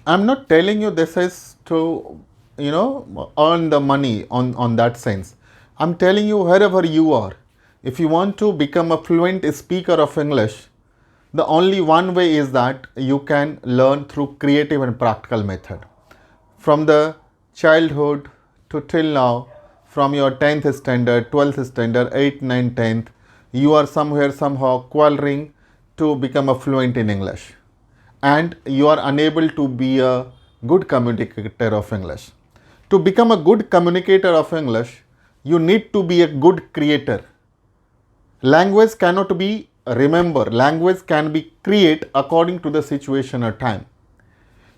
I'm not telling you this is to, earn the money on that sense. I'm telling you wherever you are, if you want to become a fluent speaker of English, the only one way is that you can learn through creative and practical method. From the childhood to till now, from your 10th standard, 12th standard, 8th, 9th, 10th, you are somewhere somehow quarreling to become a fluent in English, and you are unable to be a good communicator of English. To become a good communicator of English, you need to be a good creator. Language cannot be remember, language can be create according to the situation or time.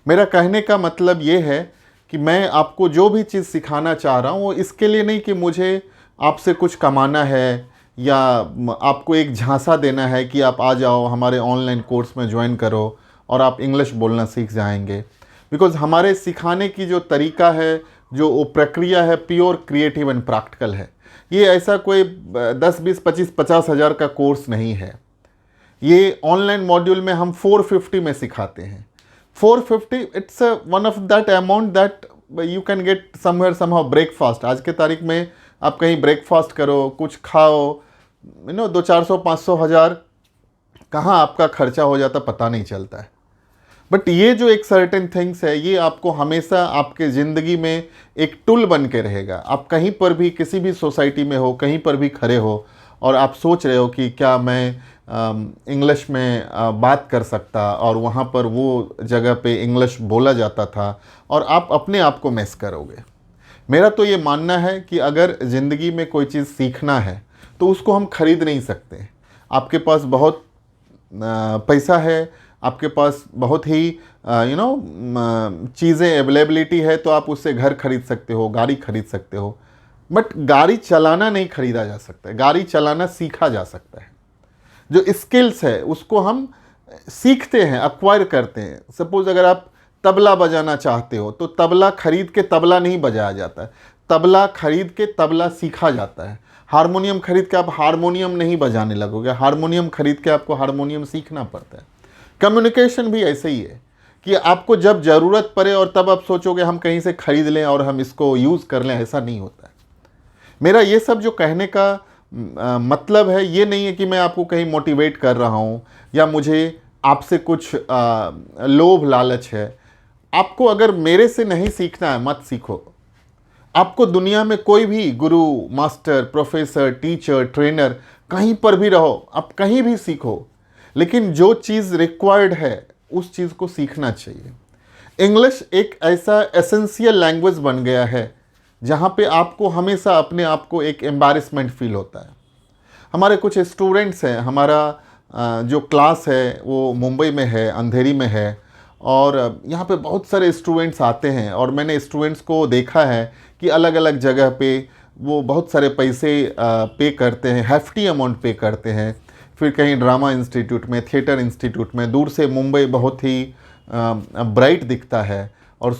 मेरा कहने का मतलब ये है कि मैं आपको जो भी चीज़ सिखाना चाह रहा हूँ वो इसके लिए नहीं कि मुझे आपसे कुछ कमाना है या आपको एक झांसा देना है कि आप आ जाओ हमारे ऑनलाइन कोर्स में ज्वाइन करो और आप इंग्लिश बोलना सीख जाएंगे। बिकॉज़ हमारे सिखाने की जो तरीका है, जो वो प्रक्रिया है, प्योर क्रिएटिव एंड प्रैक्टिकल है। ये ऐसा कोई 10, 20, 25, 50 हज़ार का कोर्स नहीं है। ये ऑनलाइन मॉड्यूल में हम 450 में सिखाते हैं। 450 it's one of that amount that you can get somewhere somehow breakfast. आज के तारीख में आप कहीं ब्रेकफास्ट करो, कुछ खाओ, 200, 400, 500 हज़ार कहाँ आपका खर्चा हो जाता पता नहीं चलता है। बट ये जो एक सर्टेन थिंग्स है, ये आपको हमेशा आपके ज़िंदगी में एक टूल बन के रहेगा। आप कहीं पर भी किसी भी सोसाइटी में हो, कहीं पर भी खड़े हो और आप सोच रहे हो कि क्या मैं इंग्लिश में बात कर सकता, और वहाँ पर वो जगह पे इंग्लिश बोला जाता था, और आप अपने आप को मिस करोगे। मेरा तो ये मानना है कि अगर ज़िंदगी में कोई चीज़ सीखना है तो उसको हम खरीद नहीं सकते। आपके पास बहुत पैसा है, आपके पास बहुत ही चीज़ें अवेलेबिलिटी है, तो आप उससे घर खरीद सकते हो, गाड़ी खरीद सकते हो। बट गाड़ी चलाना नहीं खरीदा जा सकता है, गाड़ी चलाना सीखा जा सकता है। जो स्किल्स है उसको हम सीखते हैं, अक्वायर करते हैं। सपोज अगर आप तबला बजाना चाहते हो तो तबला खरीद के तबला नहीं बजाया जाता है, तबला खरीद के तबला सीखा जाता है। हारमोनियम खरीद के आप हारमोनियम नहीं बजाने लगोगे, हारमोनियम खरीद के आपको हारमोनियम सीखना पड़ता है। कम्युनिकेशन भी ऐसे ही है कि आपको जब ज़रूरत पड़े और तब आप सोचोगे हम कहीं से खरीद लें और हम इसको यूज़ कर लें, ऐसा नहीं होता है। मेरा ये सब जो कहने का मतलब है, ये नहीं है कि मैं आपको कहीं मोटिवेट कर रहा हूँ या मुझे आपसे कुछ लोभ लालच है। आपको अगर मेरे से नहीं सीखना है, मत सीखो। आपको दुनिया में कोई भी गुरु, मास्टर, प्रोफेसर, टीचर, ट्रेनर कहीं पर भी रहो, आप कहीं भी सीखो, लेकिन जो चीज़ रिक्वायर्ड है उस चीज़ को सीखना चाहिए। इंग्लिश एक ऐसा एसेंशियल लैंग्वेज बन गया है जहाँ पे आपको हमेशा अपने आप को एक एम्बैरेसमेंट फील होता है। हमारे कुछ स्टूडेंट्स हैं, हमारा जो क्लास है वो मुंबई में है, अंधेरी में है, और यहाँ पे बहुत सारे स्टूडेंट्स आते हैं और मैंने स्टूडेंट्स को देखा है कि अलग अलग जगह पे वो बहुत सारे पैसे पे करते हैं, हेफ्टी अमाउंट पे करते हैं। फिर कहीं ड्रामा इंस्टीट्यूट में, थिएटर इंस्टीट्यूट में, दूर से मुंबई बहुत ही ब्राइट दिखता है और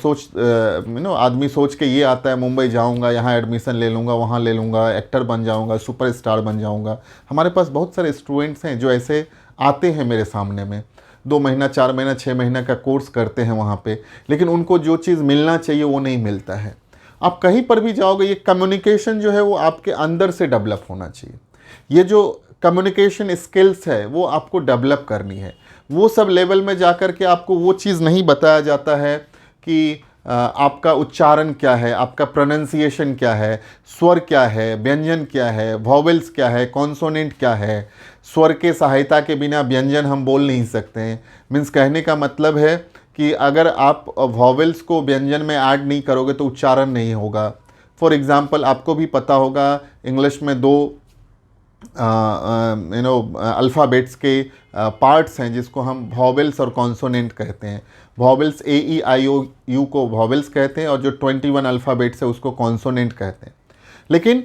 आदमी सोच के ये आता है मुंबई जाऊंगा, यहाँ एडमिशन ले लूँगा, वहाँ ले लूँगा, एक्टर बन जाऊँगा, सुपरस्टार बन जाऊँगा। हमारे पास बहुत सारे स्टूडेंट्स हैं जो ऐसे आते हैं मेरे सामने में, 2 महीना, 4 महीना, 6 महीना का कोर्स करते हैं वहाँ पे, लेकिन उनको जो चीज़ मिलना चाहिए वो नहीं मिलता है। आप कहीं पर भी जाओगे, ये कम्युनिकेशन जो है वो आपके अंदर से डेवलप होना चाहिए। ये जो कम्युनिकेशन स्किल्स है वो आपको डेवलप करनी है। वो सब लेवल में जाकर के आपको वो चीज़ नहीं बताया जाता है कि आपका उच्चारण क्या है, आपका प्रोनाउंसिएशन क्या है, स्वर क्या है, व्यंजन क्या है, वॉवेल्स क्या है, कॉन्सोनेंट क्या है। स्वर के सहायता के बिना व्यंजन हम बोल नहीं सकते हैं। मीन्स कहने का मतलब है कि अगर आप वॉवेल्स को व्यंजन में ऐड नहीं करोगे तो उच्चारण नहीं होगा। फॉर एग्ज़ाम्पल, आपको भी पता होगा इंग्लिश में 2 अल्फ़ाबेट्स के पार्ट्स हैं जिसको हम वॉवेल्स और कॉन्सोनेंट कहते हैं। वॉवेल्स AEIOU को वॉवेल्स कहते हैं और जो 21 अल्फ़ाबेट्स है उसको कॉन्सोनेंट कहते हैं। लेकिन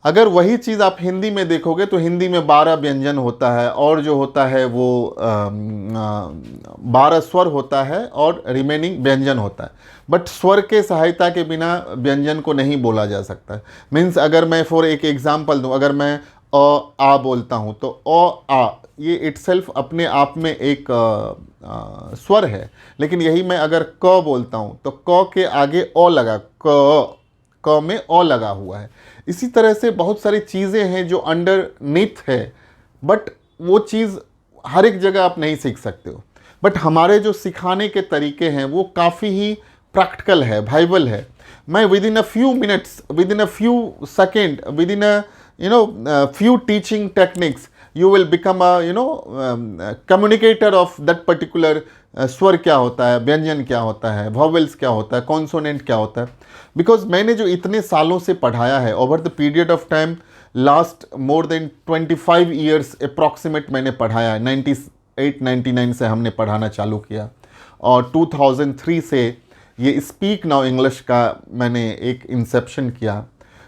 अगर वही चीज़ आप हिंदी में देखोगे तो हिंदी में 12 व्यंजन होता है और जो होता है वो 12 स्वर होता है और रिमेनिंग व्यंजन होता है। बट स्वर के सहायता के बिना व्यंजन को नहीं बोला जा सकता। मीन्स अगर मैं फॉर एक एग्ज़ाम्पल दूँ, अगर मैं आ बोलता हूँ तो आ ये इटसेल्फ अपने आप में एक स्वर है, लेकिन यही मैं अगर क बोलता हूँ तो क के आगे ओ लगा, क में ओ लगा हुआ है। इसी तरह से बहुत सारी चीज़ें हैं जो अंडरनीथ है, बट वो चीज़ हर एक जगह आप नहीं सीख सकते हो। बट हमारे जो सिखाने के तरीके हैं वो काफ़ी ही प्रैक्टिकल है, वाइबल है। मैं with in a few minutes, with in a few second, with in a few teaching techniques, you will become a communicator of that particular स्वर क्या होता है, व्यंजन क्या होता है, वॉवेल्स क्या होता है, कॉन्सोनेंट क्या होता है। बिकॉज मैंने जो इतने सालों से पढ़ाया है, over the period of time, last more than 25 years approximate मैंने पढ़ाया है। 98-99 से हमने पढ़ाना चालू किया और 2003 से ये स्पीक नाउ इंग्लिश का मैंने एक इंसेप्शन किया।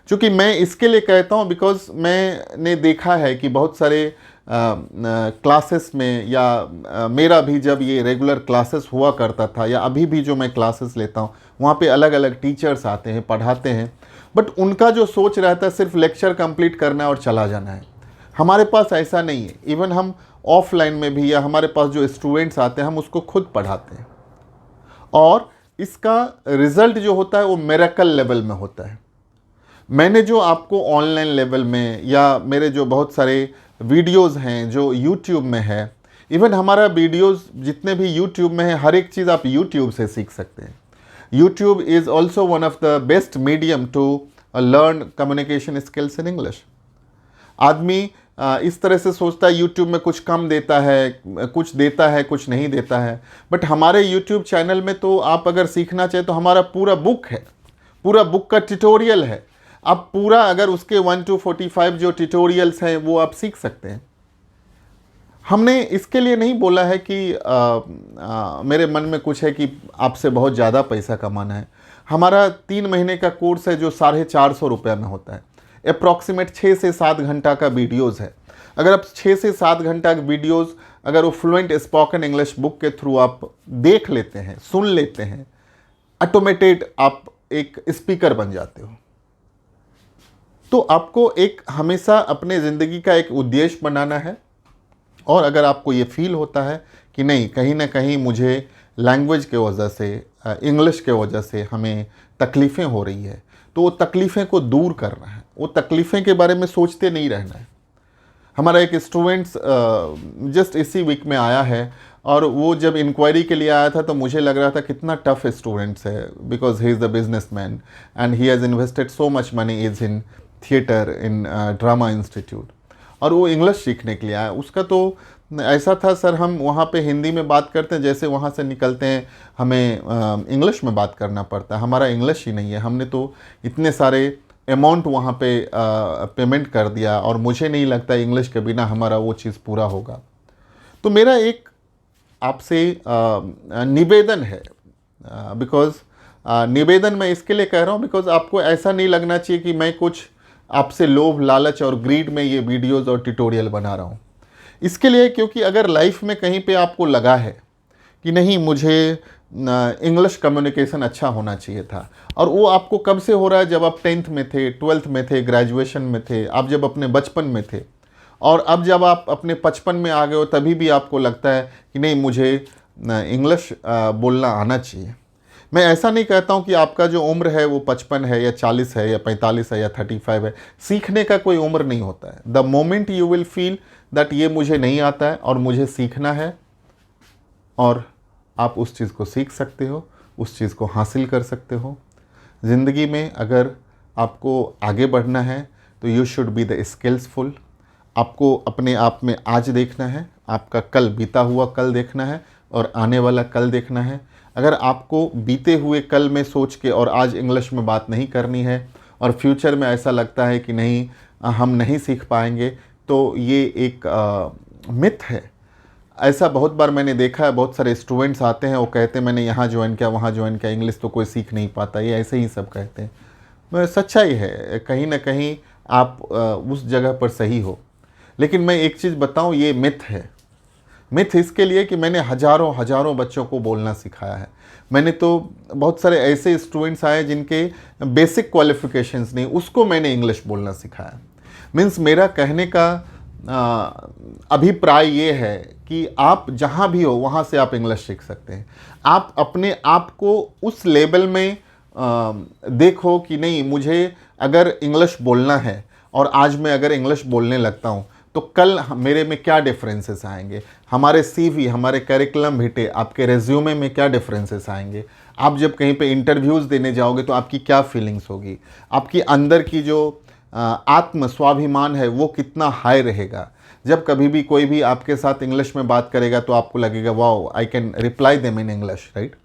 क्योंकि मैं इसके लिए कहता हूँ बिकॉज मैंने देखा है कि बहुत सारे क्लासेस में या मेरा भी जब ये रेगुलर क्लासेस हुआ करता था या अभी भी जो मैं क्लासेस लेता हूँ वहाँ पे अलग अलग टीचर्स आते हैं, पढ़ाते हैं, बट उनका जो सोच रहता है सिर्फ लेक्चर कंप्लीट करना और चला जाना है। हमारे पास ऐसा नहीं है। इवन हम ऑफलाइन में भी या हमारे पास जो स्टूडेंट्स आते हैं हम उसको खुद पढ़ाते हैं और इसका रिज़ल्ट जो होता है वो मिरेकल लेवल में होता है। मैंने जो आपको ऑनलाइन लेवल में या मेरे जो बहुत सारे वीडियोस हैं जो यूट्यूब में है, इवन हमारा वीडियोस जितने भी यूट्यूब में है हर एक चीज़ आप यूट्यूब से सीख सकते हैं। YouTube is also one of the best medium to learn communication skills in English. आदमी इस तरह से सोचता है यूट्यूब में कुछ कम देता है, कुछ देता है, कुछ नहीं देता है, बट हमारे यूट्यूब चैनल में तो आप अगर सीखना चाहें तो हमारा पूरा बुक है, पूरा बुक का ट्यूटोरियल है। आप पूरा अगर उसके 1 to 45 जो ट्यूटोरियल्स हैं वो आप सीख सकते हैं। हमने इसके लिए नहीं बोला है कि मेरे मन में कुछ है कि आपसे बहुत ज़्यादा पैसा कमाना है। हमारा 3 महीने का कोर्स है जो 450 रुपये में होता है। अप्रॉक्सीमेट 6 से 7 घंटा का वीडियोज़ है। अगर आप 6 से 7 घंटा का वीडियोज़ अगर वो फ्लुएंट स्पोकन इंग्लिश बुक के थ्रू आप देख लेते हैं, सुन लेते हैं, ऑटोमेटेड आप एक स्पीकर बन जाते हो। तो आपको एक हमेशा अपने ज़िंदगी का एक उद्देश्य बनाना है और अगर आपको ये फील होता है कि नहीं कहीं ना कहीं मुझे लैंग्वेज के वजह से, इंग्लिश के वजह से हमें तकलीफ़ें हो रही है, तो वो तकलीफ़ें को दूर करना है, वो तकलीफ़ें के बारे में सोचते नहीं रहना है। हमारा एक स्टूडेंट्स जस्ट इसी वीक में आया है और वो जब इंक्वायरी के लिए आया था तो मुझे लग रहा था कितना टफ स्टूडेंट्स है, because he is the businessman and he has invested so much money is in theatre, in drama institute, और वो इंग्लिश सीखने के लिए आया। उसका तो ऐसा था, सर हम वहाँ पे हिंदी में बात करते हैं, जैसे वहाँ से निकलते हैं हमें इंग्लिश में बात करना पड़ता है। हमारा इंग्लिश ही नहीं है, हमने तो इतने सारे अमाउंट वहाँ पे पेमेंट कर दिया और मुझे नहीं लगता इंग्लिश के बिना हमारा वो चीज़ पूरा होगा। तो मेरा एक आपसे निवेदन है, बिकॉज़ निवेदन मैं इसके लिए कह रहा हूँ बिकॉज़ आपको ऐसा नहीं लगना चाहिए कि मैं कुछ आपसे लोभ लालच और ग्रीड में ये वीडियोज़ और ट्यूटोरियल बना रहा हूँ। इसके लिए क्योंकि अगर लाइफ में कहीं पे आपको लगा है कि नहीं मुझे इंग्लिश कम्युनिकेशन अच्छा होना चाहिए था, और वो आपको कब से हो रहा है, जब आप 10th में थे, 12th में थे, ग्रेजुएशन में थे, आप जब अपने बचपन में थे, और अब जब आप अपने 55 में आ गए हो तभी भी आपको लगता है कि नहीं मुझे इंग्लिश बोलना आना चाहिए। मैं ऐसा नहीं कहता हूँ कि आपका जो उम्र है वो 55 है या 40 है या 45 है या 35 है। सीखने का कोई उम्र नहीं होता है। The moment you will feel that ये मुझे नहीं आता है और मुझे सीखना है, और आप उस चीज़ को सीख सकते हो, उस चीज़ को हासिल कर सकते हो। ज़िंदगी में अगर आपको आगे बढ़ना है तो यू शुड बी द स्किल्सफुल। आपको अपने आप में आज देखना है, आपका कल बीता हुआ कल देखना है और आने वाला कल देखना है। अगर आपको बीते हुए कल में सोच के और आज इंग्लिश में बात नहीं करनी है और फ्यूचर में ऐसा लगता है कि नहीं हम नहीं सीख पाएंगे, तो ये एक मिथ है। ऐसा बहुत बार मैंने देखा है, बहुत सारे स्टूडेंट्स आते हैं, वो कहते हैं मैंने यहाँ ज्वाइन किया, वहाँ ज्वाइन किया, इंग्लिश तो कोई सीख नहीं पाता, ये ऐसे ही सब कहते हैं। सच्चाई है, कहीं ना कहीं आप उस जगह पर सही हो, लेकिन मैं एक चीज़ बताऊँ, ये मिथ है। मिथ इसके लिए कि मैंने हज़ारों बच्चों को बोलना सिखाया है। मैंने तो बहुत सारे ऐसे स्टूडेंट्स आए जिनके बेसिक क्वालिफ़िकेशंस नहीं, उसको मैंने इंग्लिश बोलना सिखाया। मीन्स मेरा कहने का अभिप्राय ये है कि आप जहाँ भी हो वहाँ से आप इंग्लिश सीख सकते हैं। आप अपने आप को उस लेवल में देखो कि नहीं, मुझे अगर इंग्लिश बोलना है और आज मैं अगर इंग्लिश बोलने लगता हूँ तो कल मेरे में क्या डिफरेंसेस आएंगे, हमारे सीवी, हमारे करिकुलम विटे, आपके रेज्यूमे में क्या डिफरेंसेस आएंगे, आप जब कहीं पे इंटरव्यूज़ देने जाओगे तो आपकी क्या फीलिंग्स होगी, आपकी अंदर की जो आत्म स्वाभिमान है वो कितना हाई रहेगा। जब कभी भी कोई भी आपके साथ इंग्लिश में बात करेगा तो आपको लगेगा wow, I can reply them in English, right.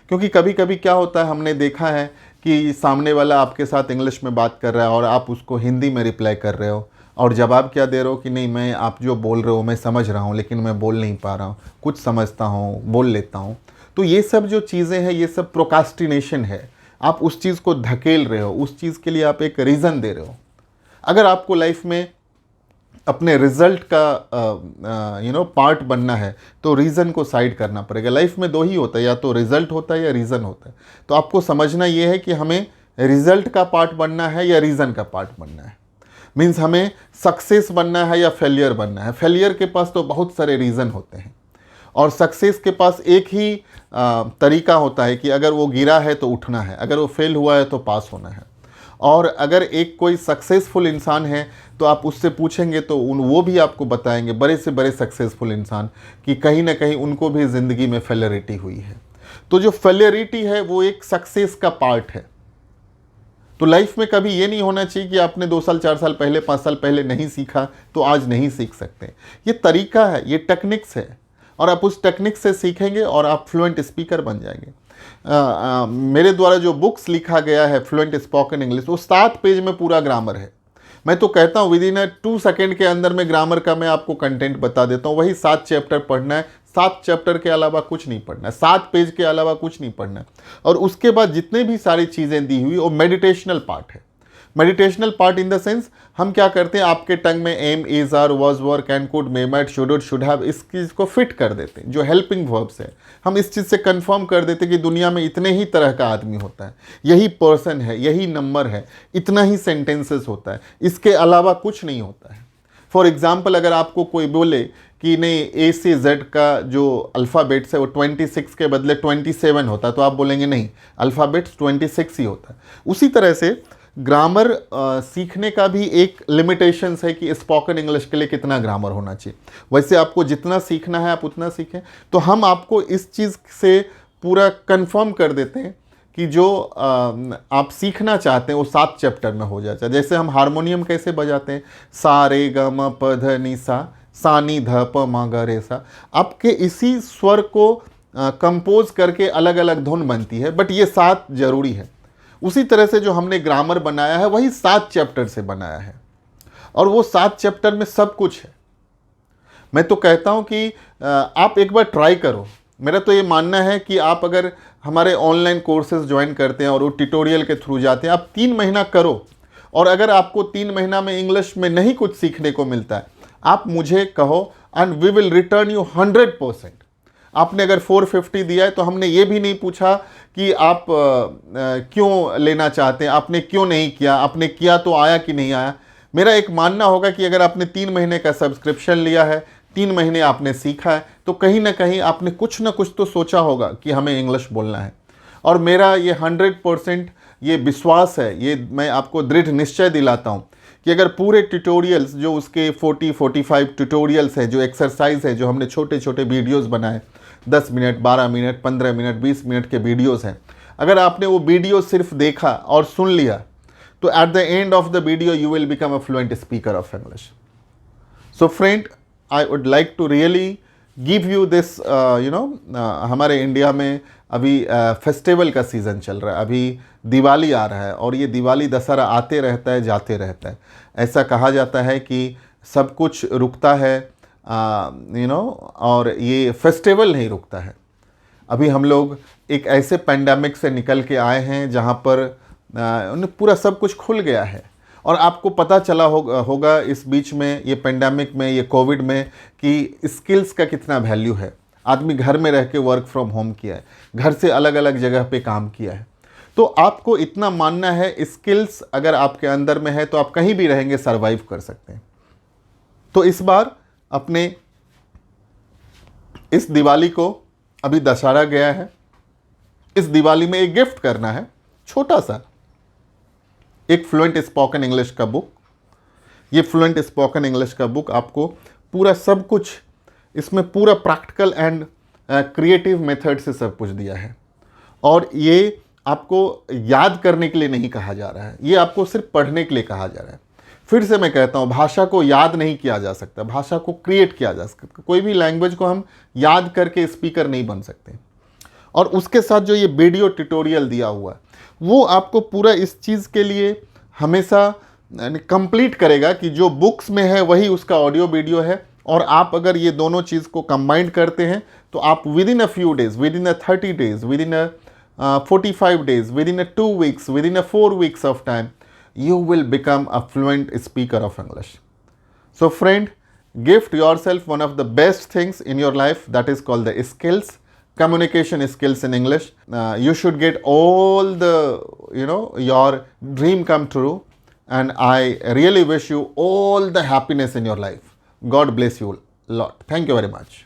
क्योंकि कभी कभी क्या होता है, हमने देखा है कि सामने वाला आपके साथ इंग्लिश में बात कर रहा है और आप उसको हिंदी में रिप्लाई कर रहे हो और जवाब क्या दे रहे हो कि नहीं, मैं आप जो बोल रहे हो मैं समझ रहा हूँ लेकिन मैं बोल नहीं पा रहा हूँ, कुछ समझता हूँ, बोल लेता हूँ। तो ये सब जो चीज़ें हैं ये सब प्रोकास्टिनेशन है। आप उस चीज़ को धकेल रहे हो, उस चीज़ के लिए आप एक रीज़न दे रहे हो। अगर आपको लाइफ में अपने रिजल्ट का पार्ट बनना है तो रीज़न को साइड करना पड़ेगा। लाइफ में दो ही होता है, या तो रिजल्ट होता है या रीज़न होता है। तो आपको समझना ये है कि हमें रिजल्ट का पार्ट बनना है या रीज़न का पार्ट बनना है। मीन्स हमें सक्सेस बनना है या फेलियर बनना है। फेलियर के पास तो बहुत सारे रीज़न होते हैं और सक्सेस के पास एक ही तरीका होता है कि अगर वो गिरा है तो उठना है, अगर वो फेल हुआ है तो पास होना है। और अगर एक कोई सक्सेसफुल इंसान है तो आप उससे पूछेंगे तो वो भी आपको बताएंगे, बड़े से बड़े सक्सेसफुल इंसान, कि कहीं ना कहीं उनको भी ज़िंदगी में फेलियरिटी हुई है। तो जो फेलियरिटी है वो एक सक्सेस का पार्ट है। तो लाइफ में कभी ये नहीं होना चाहिए कि आपने 2 साल 4 साल पहले 5 साल पहले नहीं सीखा तो आज नहीं सीख सकते। ये तरीका है, ये टेक्निक्स है और आप उस टेक्निक से सीखेंगे और आप फ्लुएंट स्पीकर बन जाएंगे। मेरे द्वारा जो बुक्स लिखा गया है फ्लुएंट स्पोकन इंग्लिश, वो 7 पेज में पूरा ग्रामर है। मैं तो कहता हूँ विद इन 2 सेकेंड के अंदर में ग्रामर का मैं आपको कंटेंट बता देता हूँ। वही 7 चैप्टर पढ़ना है, 7 चैप्टर के अलावा कुछ नहीं पढ़ना है, 7 पेज के अलावा कुछ नहीं पढ़ना है। और उसके बाद जितने भी सारी चीज़ें दी हुई वो मेडिटेशनल पार्ट है। Meditational part in the sense हम क्या करते हैं, आपके टंग में am, is, are, was, were, can, could, may, might, should have, इस चीज़ को फिट कर देते हैं। जो हेल्पिंग वर्ब्स है हम इस चीज़ से कंफर्म कर देते हैं कि दुनिया में इतने ही तरह का आदमी होता है, यही पर्सन है, यही नंबर है, इतना ही सेंटेंसेस होता है, इसके अलावा कुछ नहीं होता है। फॉर एग्जाम्पल, अगर आपको कोई बोले कि नहीं ए से जेड का जो अल्फ़ाबेट्स है वो 26 के बदले 27 होता है, तो आप बोलेंगे नहीं, अल्फ़ाबेट्स 26 ही होता है। उसी तरह से ग्रामर सीखने का भी एक लिमिटेशंस है कि स्पोकन इंग्लिश के लिए कितना ग्रामर होना चाहिए। वैसे आपको जितना सीखना है आप उतना सीखें। तो हम आपको इस चीज़ से पूरा कंफर्म कर देते हैं कि जो आप सीखना चाहते हैं वो 7 चैप्टर में हो जाता है। जैसे हम हारमोनियम कैसे बजाते हैं, सा रे ग म प ध नि सा नी ध प म ग रे सा, आपके इसी स्वर को कंपोज करके अलग अलग धुन बनती है, बट ये 7 जरूरी है। उसी तरह से जो हमने ग्रामर बनाया है वही 7 चैप्टर से बनाया है और वो 7 चैप्टर में सब कुछ है। मैं तो कहता हूँ कि आप एक बार ट्राई करो। मेरा तो ये मानना है कि आप अगर हमारे ऑनलाइन कोर्सेज ज्वाइन करते हैं और वो ट्यूटोरियल के थ्रू जाते हैं, आप 3 महीना करो और अगर आपको 3 महीना में इंग्लिश में नहीं कुछ सीखने को मिलता है, आप मुझे कहो and we will return you 100%। आपने अगर 450 दिया है तो हमने ये भी नहीं पूछा कि आप क्यों लेना चाहते हैं, आपने क्यों नहीं किया, आपने किया तो आया कि नहीं आया। मेरा एक मानना होगा कि अगर आपने 3 महीने का सब्सक्रिप्शन लिया है, 3 महीने आपने सीखा है, तो कहीं ना कहीं आपने कुछ ना कुछ तो सोचा होगा कि हमें इंग्लिश बोलना है। और मेरा ये 100% ये विश्वास है, ये मैं आपको दृढ़ निश्चय दिलाता हूँ कि अगर पूरे ट्यूटोरियल्स जो उसके 40-45 ट्यूटोरियल्स हैं, जो एक्सरसाइज है, जो हमने छोटे छोटे वीडियोस बनाए, 10 मिनट, 12 मिनट, 15 मिनट, 20 मिनट के वीडियोस हैं, अगर आपने वो वीडियो सिर्फ देखा और सुन लिया तो at the end of the video you will become a fluent speaker of English. So friend, I would like to really give you this हमारे इंडिया में अभी फेस्टिवल का सीज़न चल रहा है, अभी दिवाली आ रहा है और ये दिवाली दशहरा आते रहता है जाते रहता है। ऐसा कहा जाता है कि सब कुछ रुकता है और ये फेस्टिवल नहीं रुकता है। अभी हम लोग एक ऐसे पैंडेमिक से निकल के आए हैं जहाँ पर पूरा सब कुछ खुल गया है और आपको पता चला होगा इस बीच में, ये पैंडेमिक में, ये कोविड में, कि स्किल्स का कितना वैल्यू है। आदमी घर में रह के वर्क फ्रॉम होम किया है, घर से अलग अलग जगह पे काम किया है। तो आपको इतना मानना है, स्किल्स अगर आपके अंदर में है तो आप कहीं भी रहेंगे सरवाइव कर सकते हैं। तो इस बार अपने इस दिवाली को, अभी दशहरा गया है, इस दिवाली में एक गिफ्ट करना है छोटा सा, एक फ्लुएंट स्पोकन इंग्लिश का बुक। ये फ्लुएंट स्पोकन इंग्लिश का बुक आपको पूरा सब कुछ, इसमें पूरा प्रैक्टिकल एंड क्रिएटिव मेथड से सब कुछ दिया है। और ये आपको याद करने के लिए नहीं कहा जा रहा है, ये आपको सिर्फ पढ़ने के लिए कहा जा रहा है। फिर से मैं कहता हूँ, भाषा को याद नहीं किया जा सकता, भाषा को क्रिएट किया जा सकता। कोई भी लैंग्वेज को हम याद करके स्पीकर नहीं बन सकते। और उसके साथ जो ये वीडियो ट्यूटोरियल दिया हुआ है, वो आपको पूरा इस चीज़ के लिए हमेशा कंप्लीट करेगा कि जो बुक्स में है वही उसका ऑडियो वीडियो है। और आप अगर ये दोनों चीज़ को कंबाइंड करते हैं तो आप with in a few days, with in a 30 days, with in a 45 days, within a 2 weeks, within a 4 weeks of time, you will become a fluent speaker of English. So friend, gift yourself one of the best things in your life, that is called the skills, communication skills in English. You should get all the, your dream come true, and I really wish you all the happiness in your life. God bless you a lot. Thank you very much.